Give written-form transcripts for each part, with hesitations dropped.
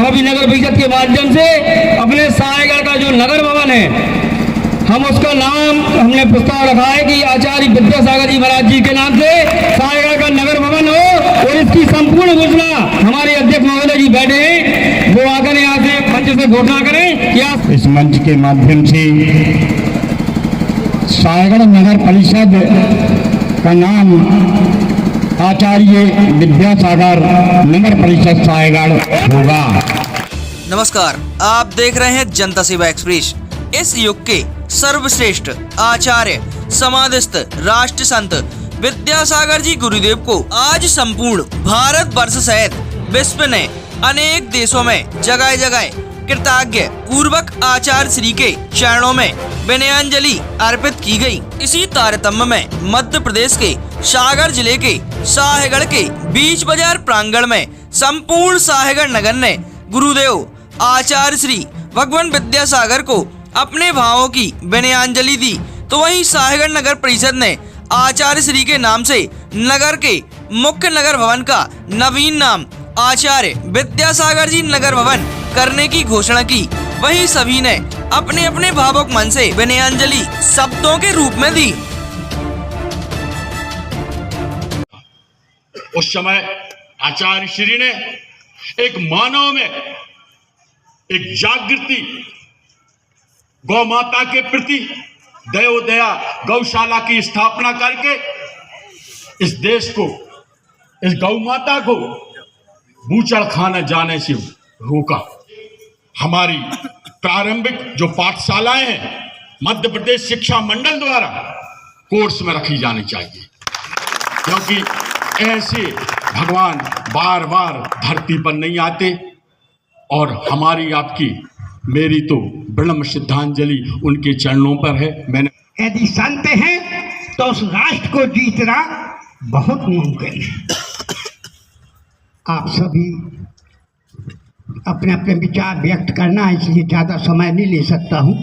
अभी नगर परिषद के माध्यम से अपने साहेगढ़ का जो नगर भवन है, हम उसका नाम हमने प्रस्ताव रखा है कि आचार्य विद्यासागर जी महाराज जी के नाम से साहेगढ़ का नगर भवन हो, और इसकी संपूर्ण घोषणा हमारे अध्यक्ष महोदय जी बैठे हैं, वो आकर यहाँ से मंच से घोषणा करें। क्या इस मंच के माध्यम से साहेगढ़ नगर परिषद का नाम आचार्य विद्यासागर नगर परिषद साहेगढ़ होगा। नमस्कार, आप देख रहे हैं जनता सेवा एक्सप्रेस। इस युग के सर्वश्रेष्ठ आचार्य समाधिस्थ राष्ट्र संत विद्यासागर जी गुरुदेव को आज संपूर्ण भारत वर्ष सहित विश्व ने अनेक देशों में जगह जगह कृतज्ञ पूर्वक आचार्य श्री के चरणों में विनयाञ्जलि अर्पित की गई। इसी तारतम्य में मध्य प्रदेश के सागर जिले के साहेगढ़ के बीच बाजार प्रांगण में संपूर्ण साहेगढ़ नगर ने गुरुदेव आचार्य श्री भगवान विद्यासागर को अपने भावों की विनयाञ्जलि दी। तो वहीं साहेगढ़ नगर परिषद ने आचार्य श्री के नाम से नगर के मुख्य नगर भवन का नवीन नाम आचार्य विद्यासागर जी नगर भवन करने की घोषणा की। वहीं सभी ने अपने अपने भावुक मन से विनयाञ्जलि शब्दों के रूप में दी। उस समय आचार्य श्री ने एक मानव में एक जागृति, गौ माता के प्रति दया गौशाला की स्थापना करके इस देश को, इस गौ माता को बूचड़ खाने जाने से रोका। हमारी प्रारंभिक जो पाठशालाएं हैं मध्य प्रदेश शिक्षा मंडल द्वारा कोर्स में रखी जानी चाहिए, क्योंकि ऐसे भगवान बार बार धरती पर नहीं आते। और हमारी आपकी मेरी तो विनम्र श्रद्धांजलि उनके चरणों पर है। मैंने यदि संत हैं तो उस राष्ट्र को जीतना बहुत मुमकिन है। आप सभी अपने अपने विचार व्यक्त करना है, इसलिए ज़्यादा समय नहीं ले सकता हूँ।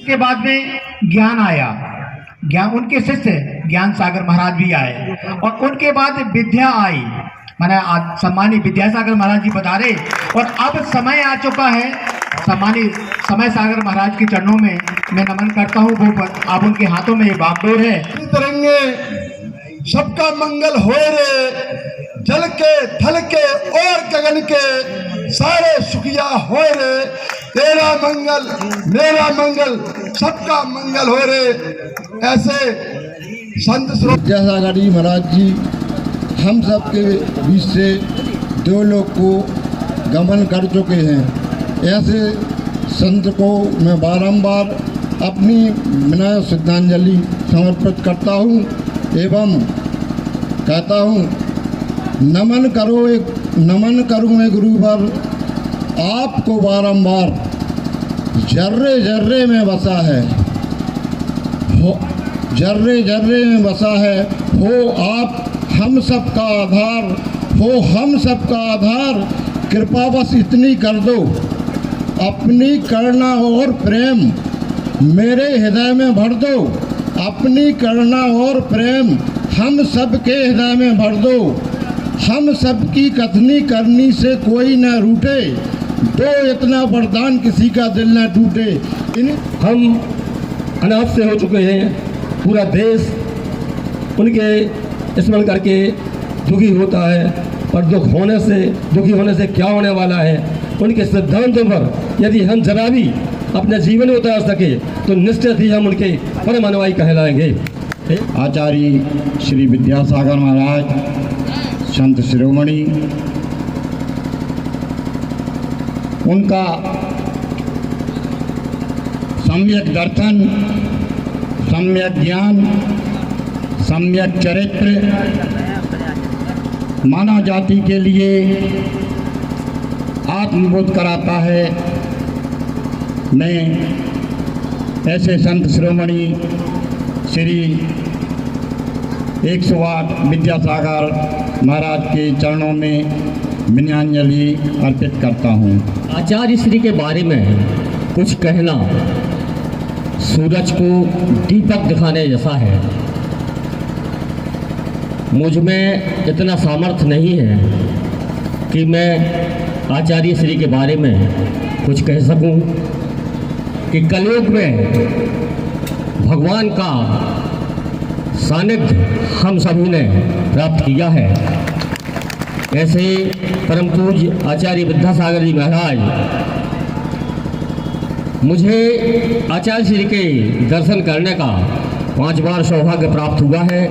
के बाद में ज्ञान आया, ज्ञान उनके शिष्य ज्ञान सागर महाराज भी आए, और उनके बाद विद्या आई, मैंने आज सम्मानित विद्यासागर महाराज जी बता रहे। और अब समय आ चुका है, सम्मानित समय सागर महाराज के चरणों में मैं नमन करता हूँ। वो अब उनके हाथों में ये बागडोर है। तिरंगे सबका मंगल होए रे, जल के थल के और गगन के सारे सुखिया होए रे, तेरा मंगल मेरा मंगल सबका मंगल होए रे। ऐसे संत विद्यासागर जी महाराज जी हम सब के बीच से दो लोग को गमन कर चुके हैं। ऐसे संत को मैं बारंबार अपनी विनय श्रद्धांजलि समर्पित करता हूँ एवं कहता हूँ, नमन करूँ मैं गुरुवर आपको बारंबार, जर्रे जर्रे में बसा है, जर्रे जर्रे में बसा है, हो आप हम सब का आधार, हो हम सब का आधार, कृपा बस इतनी कर दो, अपनी करुणा और प्रेम मेरे हृदय में भर दो, अपनी करुणा और प्रेम हम सब के हृदय में भर दो, हम सब की कथनी करनी से कोई न रूठे, दो इतना वरदान किसी का दिल न टूटे। हम अनाथ से हो चुके हैं, पूरा देश उनके स्मरण करके दुखी होता है, पर दुखी होने से क्या होने वाला है। उनके सिद्धांतों पर यदि हम जरा भी अपने जीवन में उतार सके तो निश्चित ही हम उनके परम अनुयायी कहलाएंगे। आचार्य श्री विद्यासागर महाराज संत शिरोमणि, उनका सम्यक दर्शन, सम्यक ज्ञान, सम्यक चरित्र मानव जाति के लिए आत्मबोध कराता है। मैं ऐसे संत शिरोमणि श्री 108 विद्यासागर महाराज के चरणों में विनयान्जलि अर्पित करता हूँ। आचार्य श्री के बारे में कुछ कहना सूरज को दीपक दिखाने जैसा है। मुझ में इतना सामर्थ्य नहीं है कि मैं आचार्य श्री के बारे में कुछ कह सकूं कि कलयुग में भगवान का सानिध्य हम सभी ने प्राप्त किया है। ऐसे परम पूज्य आचार्य विद्यासागर जी महाराज, मुझे आचार्य श्री के दर्शन करने का 5 बार सौभाग्य प्राप्त हुआ है।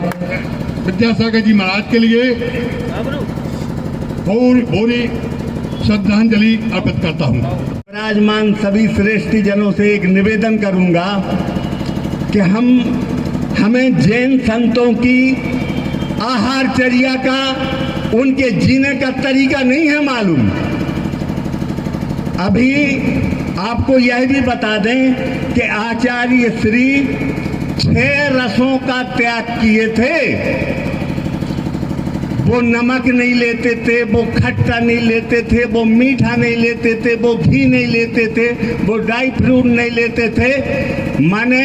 विद्यासागर जी महाराज के लिए पूरी श्रद्धांजलि अर्पित करता हूँ। विराजमान सभी श्रेष्ठ जनों से एक निवेदन करूंगा कि हमें जैन संतों की आहारचर्या का, उनके जीने का तरीका नहीं है मालूम। अभी आपको यह भी बता दें कि आचार्य श्री 6 रसों का त्याग किए थे। वो नमक नहीं लेते थे, वो खट्टा नहीं लेते थे, वो मीठा नहीं लेते थे, वो घी नहीं लेते थे, वो ड्राई फ्रूट नहीं लेते थे। माने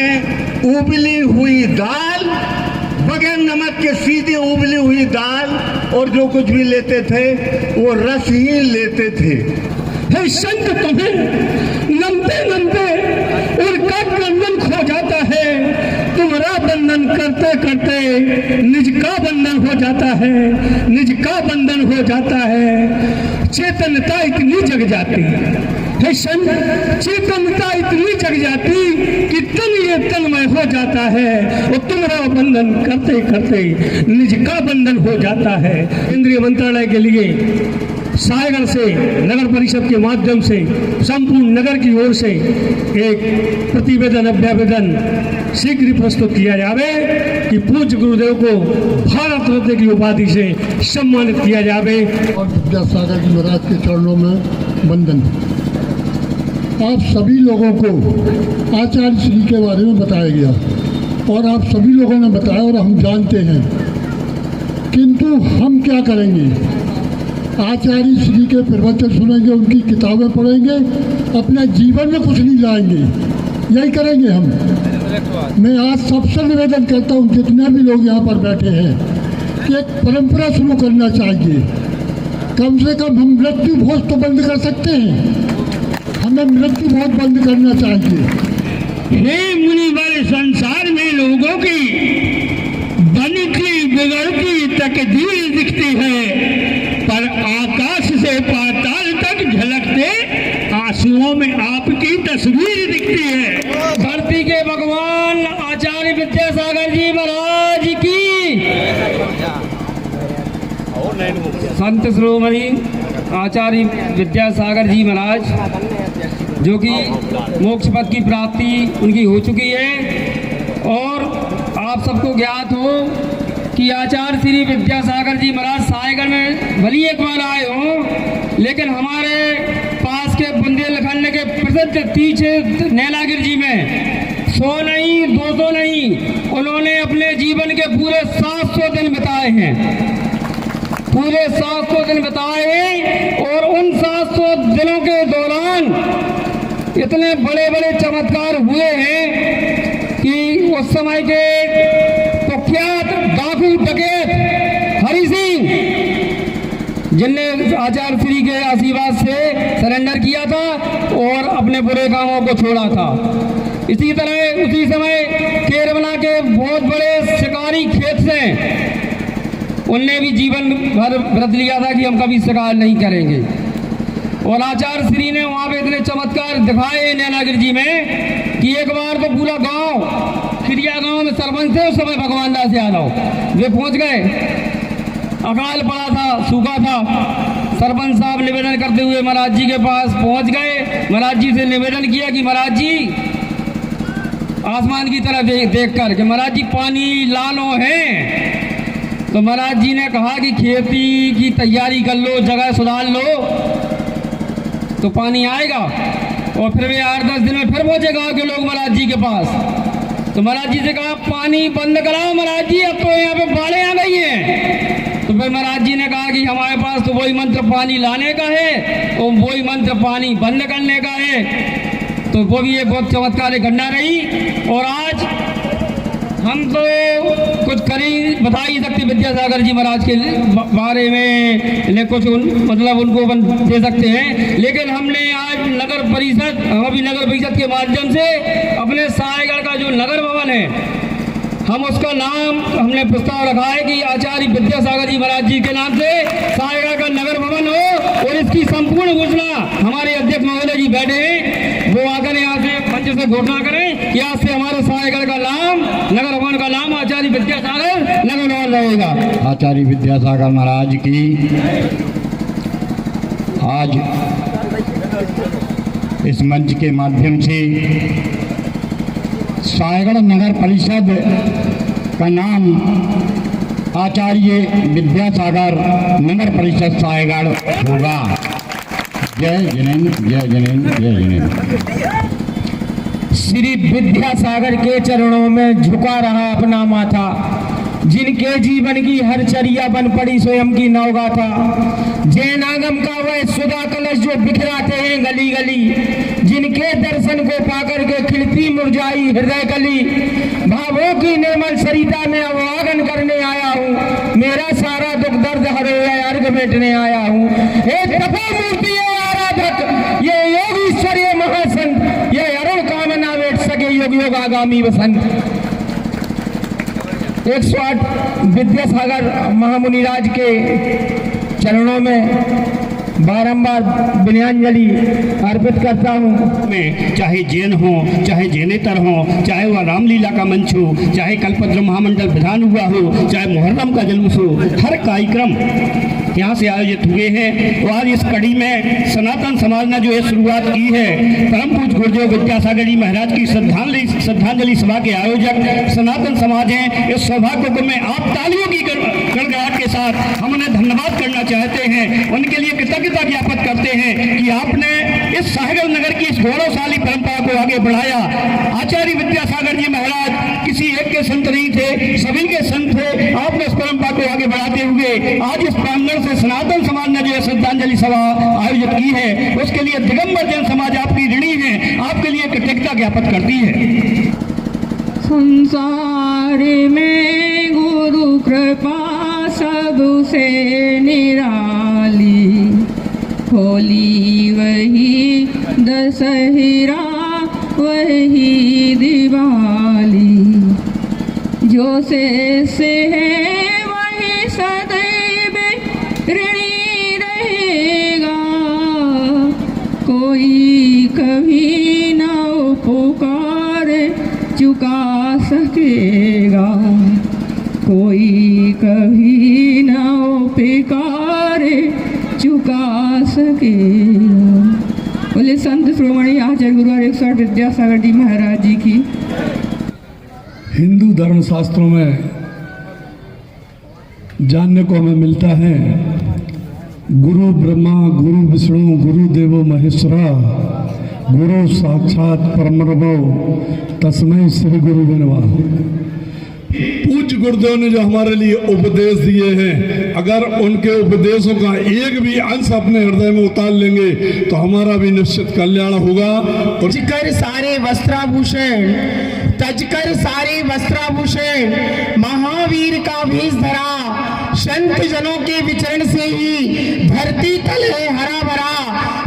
उबली हुई दाल, बगैर नमक के सीधे उबली हुई दाल, और जो कुछ भी लेते थे वो रस ही लेते थे। हे संत, तुम्हें लंबे लंबे और कट बंधन खो जाता है। तुम्हारा बंधन करते करते निज का बंधन हो जाता है, निज का बंधन हो जाता है। चेतनता इतनी जग जाती है संत, चेतनता इतनी जग जाती कि तन ये तन्मय हो जाता है और तुम्हारा बंधन करते करते निज का बंधन हो जाता है। केंद्रीय मंत्रालय के लिए सायगढ़ से नगर परिषद के माध्यम से संपूर्ण नगर की ओर से एक प्रतिवेदन अभ्यावेदन शीघ्र प्रस्तुत किया जावे कि पूज्य गुरुदेव को भारत रत्न की उपाधि से सम्मानित किया जावे। और विद्यासागर जी महाराज के चरणों में वंदन। आप सभी लोगों को आचार्य श्री के बारे में बताया गया और आप सभी लोगों ने बताया और हम जानते हैं, किंतु हम क्या करेंगे? आचार्य श्री के प्रवचन सुनेंगे, उनकी किताबें पढ़ेंगे, अपने जीवन में कुछ नहीं लाएंगे, यही करेंगे हम। मैं आज सबसे निवेदन करता हूँ, जितने भी लोग यहाँ पर बैठे हैं, कि एक परंपरा शुरू करना चाहिए। कम से कम हम मृत्यु भोज तो बंद कर सकते हैं, हमें मृत्यु भोज बंद करना चाहिए। हे मुनि वाले संसार में लोगों की बनती बिगड़ती तकदीर दिखती है, पर आकाश से पाताल तक झलकते आंसुओं में आपकी तस्वीर दिखती है। धरती के भगवान आचार्य विद्यासागर जी महाराज की, संत शिरोमणि आचार्य विद्यासागर जी महाराज, जो कि मोक्ष पद की प्राप्ति उनकी हो चुकी है। और आप सबको ज्ञात हो कि आचार्य श्री विद्यासागर जी महाराज सायगढ़ में भली एक बार आए हो, लेकिन हमारे पास के बुंदेलखंड के प्रसिद्ध तीर्थ नैनागिरी जी में 100 नहीं 200 नहीं, उन्होंने अपने जीवन के पूरे 700 दिन बिताए हैं, पूरे 700 दिन बिताए। और उन 700 दिनों के दौरान इतने बड़े बड़े चमत्कार हुए हैं कि उस समय के कुख्यात डाकू डकैत हरि सिंह, जिनने आचार्य श्री के आशीर्वाद से सरेंडर किया था और अपने बुरे कामों को छोड़ा था। इसी तरह उसी समय केरबला के बहुत बड़े शिकारी खेत से उनने भी जीवन भर व्रत लिया था कि हम कभी शिकार नहीं करेंगे। और आचार्य श्री ने वहाँ पे इतने चमत्कार दिखाए नैनागिरी जी में कि एक बार तो पूरा गांव, खिरिया गांव में सरपंच थे उस समय भगवान दास यादव, वे पहुँच गए। अकाल पड़ा था, सूखा था। सरपंच साहब निवेदन करते हुए महाराज जी के पास पहुँच गए। महाराज जी से निवेदन किया कि महाराज जी, आसमान की तरफ देख कर कि महाराज जी पानी लानो है। तो महाराज जी ने कहा कि खेती की तैयारी कर लो, जगह सुधार लो तो पानी आएगा। और फिर वे 8-10 दिन में फिर पहुंचे गाँव के लोग महाराज जी के पास। तो महाराज जी से कहा पानी बंद कराओ महाराज जी, अब तो यहाँ पे बाढ़ें आ गई हैं। तो फिर महाराज जी ने कहा कि हमारे पास तो वही मंत्र पानी लाने का है और वही मंत्र पानी बंद करने का है। तो वो भी एक बहुत चमत्कारी घटना रही। और आज हम तो कुछ कर ही बता ही सकते विद्यासागर जी महाराज के बारे में, ले कुछ मतलब उनको दे सकते हैं। लेकिन हमने आज नगर परिषद, अभी नगर परिषद के माध्यम से अपने सायगढ़ का जो नगर भवन है, हम उसका नाम हमने प्रस्ताव रखा है कि आचार्य विद्यासागर जी महाराज जी के नाम से सायगढ़ का नगर भवन हो। और इसकी संपूर्ण घोषणा हमारे अध्यक्ष महोदय जी बैठे हैं, वो आकर यहाँ से मंच से घोषणा करें कि आज से हमारे सायगढ़ का नाम, नगर भवन का नाम आचार्य विद्यासागर नगर भवन रहेगा। आचार्य विद्यासागर महाराज की आज इस मंच के माध्यम से सायगढ़ नगर परिषद का नाम आचार्य विद्यासागर नगर परिषद सायगढ़ होगा। जय जिनेन्द्र, जय जिनेन्द्र, जय जिनेन्द्र। श्री विद्यासागर के चरणों में झुका रहा अपना माथा, जिनके जीवन की हर चर्या बन पड़ी स्वयं की नवगाथा। जैनागम का वह सुधा कलश जो बिखराते हैं गली गली, जिनके दर्शन को पाकर के खिलती मुरझाई हृदय कली। भावों की निर्मल सरिता में अवगाहन करने आया हूँ, मेरा सारा दुख दर्द हरोया अर्घ बैठने आया हूँ। एक तपो मूर्ति आराधक ये योग ईश्वरीय महासंत, ये अरुण कामना बैठ सके योग योग आगामी वसंत। 108 विद्यासागर महामुनिराज के चरणों में बारंबार विनयांजलि अर्पित करता हूँ। में चाहे जैन हो, चाहे जैनेतर हो, चाहे वह रामलीला का मंच हो, चाहे कल्पद्रुम महामंडल विधान हुआ हो, चाहे मुहर्रम का जुलूस हो, हर कार्यक्रम यहाँ से आयोजित हुए हैं। और आज इस कड़ी में सनातन समाज ने जो ये शुरुआत की है, परम पूज्य गुरुदेव विद्यासागर जी महाराज की श्रद्धांजलि सभा के आयोजक सनातन समाज हैं। इस सौभाग्य को मैं आप तालियों की गड़गड़ाहट के साथ हम उन्हें धन्यवाद करना चाहते हैं, उनके लिए कृतज्ञता ज्ञापित करते हैं कि आपने इस सायगढ़ नगर की इस गौरवशाली परंपरा को आगे बढ़ाया। आचार्य विद्यासागर जी महाराज किसी एक के संत नहीं थे, सभी के संत थे। आपने इस परंपरा को आगे बढ़ाते हुए आज इस प्रांगण से सनातन समाज ने जो श्रद्धांजलि सभा आयोजित की है, उसके लिए दिगंबर जैन समाज आपकी ऋणी है, आपके लिए कृतज्ञता ज्ञापित करती है। संसार में गुरु कृपा सबसे निराली, होली वही दशहरा वही दिवाली, जो से है वही सदैव ऋणी रहेगा, कोई कभी न उपकार चुका सकेगा, कोई कभी न उपकार चुका सकेगा। बोले संत श्रोमणी आचार्य गुरुवर 108 विद्यासागर जी महाराज जी की। हिंदू धर्म शास्त्रों में जानने को हमें मिलता है, गुरु ब्रह्मा गुरु विष्णु गुरु देवो महेश्वरा, गुरु साक्षात परमब्रह्म तस्मै श्री गुरु नमः। पूज्य गुरुदेव ने जो हमारे लिए उपदेश दिए हैं, अगर उनके उपदेशों का एक भी अंश अपने हृदय में उतार लेंगे तो हमारा भी निश्चित कल्याण होगा। और तजकर सारे वस्त्राभूषण, तजकर सारे वस्त्राभूषण, महावीर का भेष धरा, संत जनों के विचरण से ही धरती तल है हरा भरा,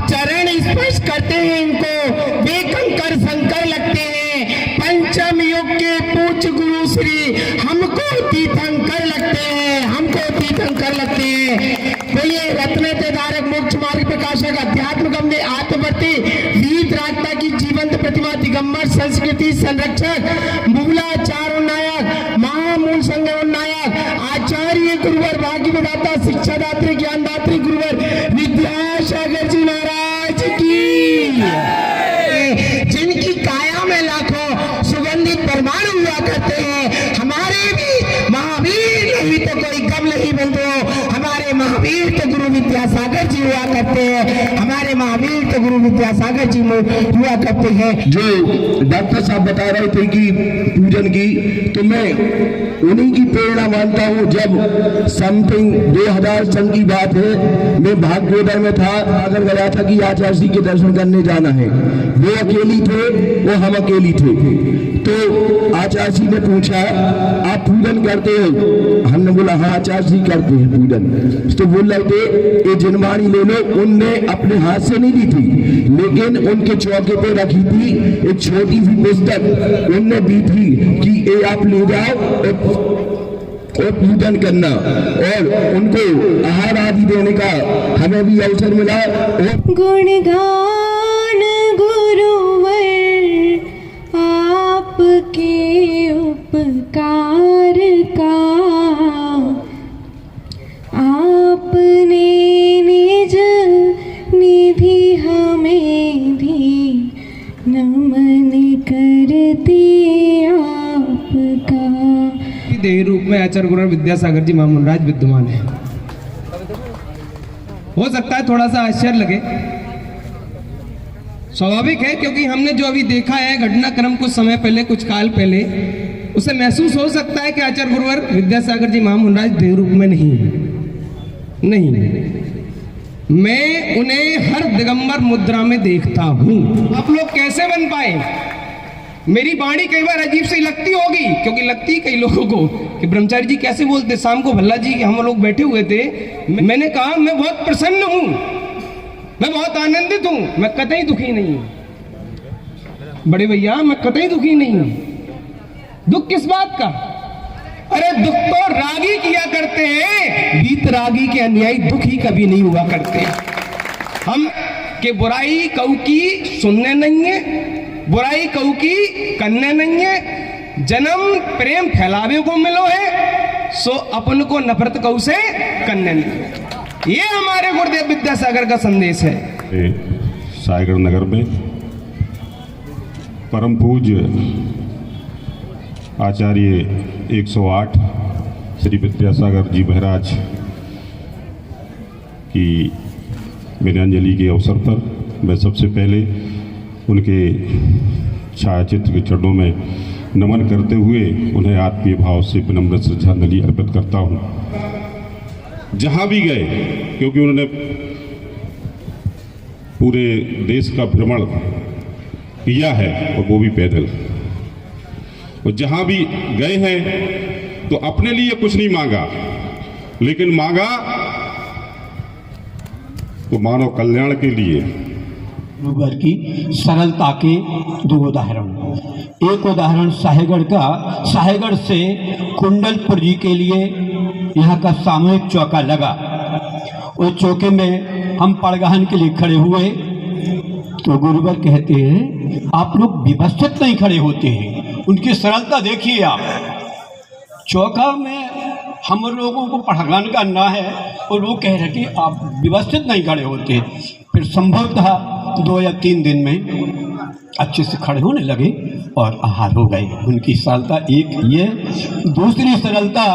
चरण स्पर्श करते हैं इनको वे कंकर शंकर लगते हैं, पंचम युग के पूज्य गुरु श्री हमको तीर्थंकर लगते हैं, हमको तीर्थंकर लगते हैं। बोलिए रत्न धारक मोक्ष मार्ग प्रकाशक अध्यात्म गम्य आत्मवर्ती वीर राजता की जीवंत प्रतिमा दिगंबर संस्कृति संरक्षक मूलाचार उन्नायक महामूल संग्रह उन्नायक आचार्य गुरुवर भाग्य विधाता शिक्षादात्री ज्ञानदात्री गुरुवर विद्यासागर जी महाराज की, जिनकी काया में लाखों सुगंधित परमाणु हुआ करते हैं। हमारे भी महावीर नहीं तो कोई कम नहीं बंधुओं, हमारे महावीर तो गुरु विद्या विद्यासागर जी हुआ करते हैं, हमारे महावीर तो गुरु विद्यासागर जी हुआ करते हैं। जो डॉक्टर साहब बता रहे थे कि पूजन की, तो मैं उन्हीं की प्रेरणा मानता हूँ। जब समथिंग 2000 सन की बात है, मैं भाग्योदय में था, अगर गया था कि आचार्य जी के दर्शन करने जाना है। वो अकेली थे, वो हम अकेली थे। तो आचार्य जी ने पूछा आप पूजन करते हो? हमने बोला हाँ आचार्य जी करते हैं पूजन। तो बोल रहे थे ये जिनवाणी ले लो। उनने अपने हाथ से नहीं दी थी, लेकिन उनके चौके पे रखी थी एक छोटी सी पुस्तक, उनने दी थी कि ये आप ले जाओ और पूजन करना, और उनको आहार आदि देने का हमें भी अवसर मिला। गुणगान गुरुवर आपके उपकार का, आपने निज निधि हमें दी, नमन करते आपका। देह रूप में आचार्य गुरु विद्यासागर जी महामुनराज विद्यमान है। हो सकता है थोड़ा सा आश्चर्य लगे, स्वाभाविक है, क्योंकि हमने जो अभी देखा है घटनाक्रम कुछ समय पहले, कुछ काल पहले, उसे महसूस हो सकता है कि आचार्य गुरुवर विद्यासागर जी महामुनराज देह रूप में नहीं। मैं उन्हें हर दिगंबर मुद्रा में देखता हूं। आप लोग कैसे बन पाए? मेरी वाणी कई बार अजीब सी लगती होगी, क्योंकि लगती है कई लोगों को कि ब्रह्मचारी जी कैसे बोलते। शाम को भल्ला जी हम लोग बैठे हुए थे, मैंने कहा मैं बहुत प्रसन्न हूं, मैं बहुत आनंदित हूं, मैं कतई दुखी नहीं हूं। बड़े भैया मैं कतई दुखी नहीं हूं। दुख किस बात का? अरे दुख तो रागी किया करते हैं, बीत रागी के अन्यायी दुखी कभी नहीं हुआ करते। हम के बुराई कऊ की सुनने नहीं है, बुराई कऊ की करने नहीं है। जन्म प्रेम फैलावे को मिलो है, सो अपन को नफरत कऊ से करने नहीं। ये हमारे गुरुदेव विद्यासागर का संदेश है। सागर नगर में परम पूज्य आचार्य 108 श्री विद्यासागर जी महाराज की विनयाञ्जलि के अवसर पर मैं सबसे पहले उनके छायाचित्र के चरणों में नमन करते हुए उन्हें आत्मीय भाव से विनम्र श्रद्धांजलि अर्पित करता हूँ। जहाँ भी गए, क्योंकि उन्होंने पूरे देश का भ्रमण किया है और वो भी पैदल, और जहाँ भी गए हैं तो अपने लिए कुछ नहीं मांगा, लेकिन मांगा तो मानव कल्याण के लिए। गुरुवर की सरलता के दो उदाहरण। एक उदाहरण साहेगढ़ का, साहेगढ़ से कुंडलपुर जी के लिए यहाँ का सामूहिक चौका लगा। उस चौके में हम पड़गहन के लिए खड़े हुए तो गुरुवर कहते हैं आप लोग व्यवस्थित नहीं खड़े होते हैं। उनकी सरलता देखिए आप। चौका में हम लोगों को पड़गहन करना है और वो कह रहे कि आप व्यवस्थित नहीं खड़े होते। फिर संभवतः 2 या 3 दिन में अच्छे से खड़े होने लगे और आहार हो गए। उनकी सरलता एक ये। दूसरी सरलता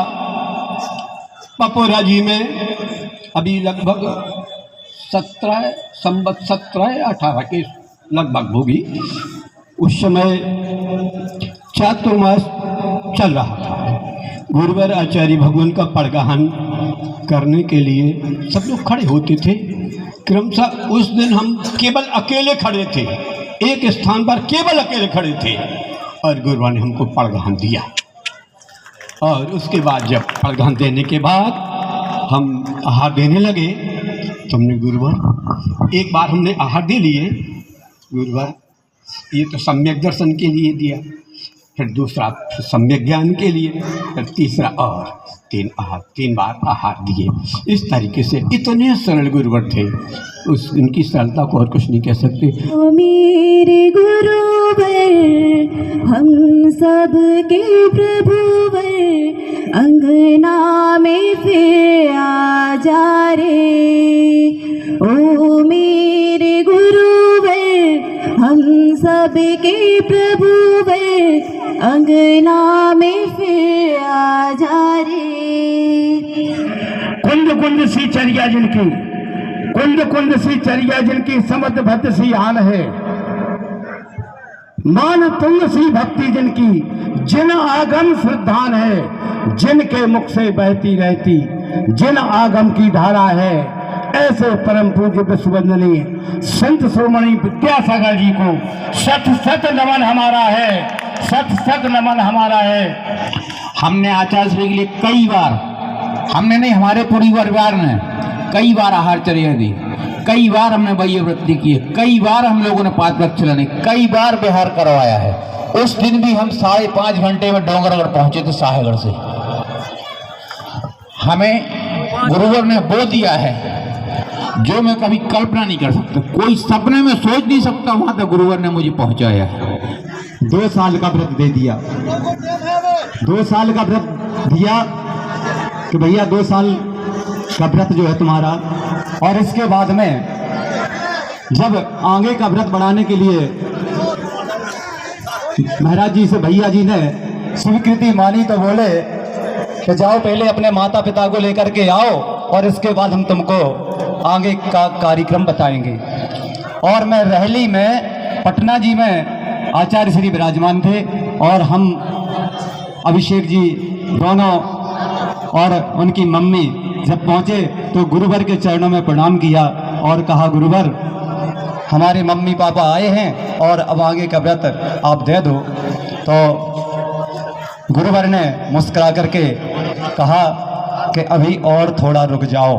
पपोरा जी में अभी लगभग 17 या 18 के लगभग होगी। उस समय चातुर्मास चल रहा था। गुरुवर आचार्य भगवान का पड़गहन करने के लिए सब लोग खड़े होते थे। क्रमशः उस दिन हम केवल अकेले खड़े थे, एक स्थान पर केवल अकेले खड़े थे और गुरुवर ने हमको पड़गहन दिया। और उसके बाद जब पड़गहन देने के बाद हम आहार देने लगे तो हमने गुरुवर एक बार हमने आहार दे लिए। गुरुवर ये तो सम्यक दर्शन के लिए दिया, फिर दूसरा सम्यक ज्ञान के लिए, फिर तीसरा और 3 बार आहार दिए। इस तरीके से इतने सरल गुरुवर थे, उस उनकी सरलता को और कुछ नहीं कह सकते। ओ मेरे गुरुवर हम सब के प्रभुवर, अंगना में फिर आ जा रे। ओ मेरे गुरुवर हम सब के प्रभुवर, अंगना में फिर आ जा रे। कुंज कुंज सी चर्या जिनकी, कुंड कुंड सी चरिया जिनकी समत भद्र सी आन है, मान तुंग सी भक्ति जिनकी जिन आगम श्रद्धान है, जिनके मुख से बहती रहती जिन आगम की धारा है, ऐसे परम पूज्य विश्ववंदनीय संत श्रोमणी विद्यासागर जी को शत शत नमन हमारा है, शत शत नमन हमारा है। हमने आचार्य श्री के लिए कई बार, हमने नहीं हमारे पूरी परिवार ने कई बार आहारचर्या दी, कई बार हमने वही वृत्ति की, कई बार हम लोगों ने पांच वक्त चलाने, कई बार बिहार करवाया है। उस दिन भी हम 5.5 घंटे में डोंगरगढ़ पहुंचे थे साहेगढ़ से। हमें गुरुवर ने वो दिया है जो मैं कभी कल्पना नहीं कर सकता, कोई सपने में सोच नहीं सकता, वहां तक गुरुवर ने मुझे पहुंचाया है। 2 साल का व्रत दे दिया, 2 साल का व्रत दिया कि भैया 2 साल का व्रत जो है तुम्हारा। और इसके बाद में जब आगे का व्रत बढ़ाने के लिए महाराज जी से भैया जी ने स्वीकृति मानी तो बोले कि जाओ पहले अपने माता पिता को लेकर के आओ और इसके बाद हम तुमको आगे का कार्यक्रम बताएंगे। और मैं रहली में पटना जी में आचार्य श्री विराजमान थे और हम अभिषेक जी दोनों और उनकी मम्मी जब पहुंचे तो गुरुवर के चरणों में प्रणाम किया और कहा, गुरुवर हमारे मम्मी पापा आए हैं और अब आगे का व्रत आप दे दो। तो गुरुवर ने मुस्कुरा करके कहा कि अभी और थोड़ा रुक जाओ।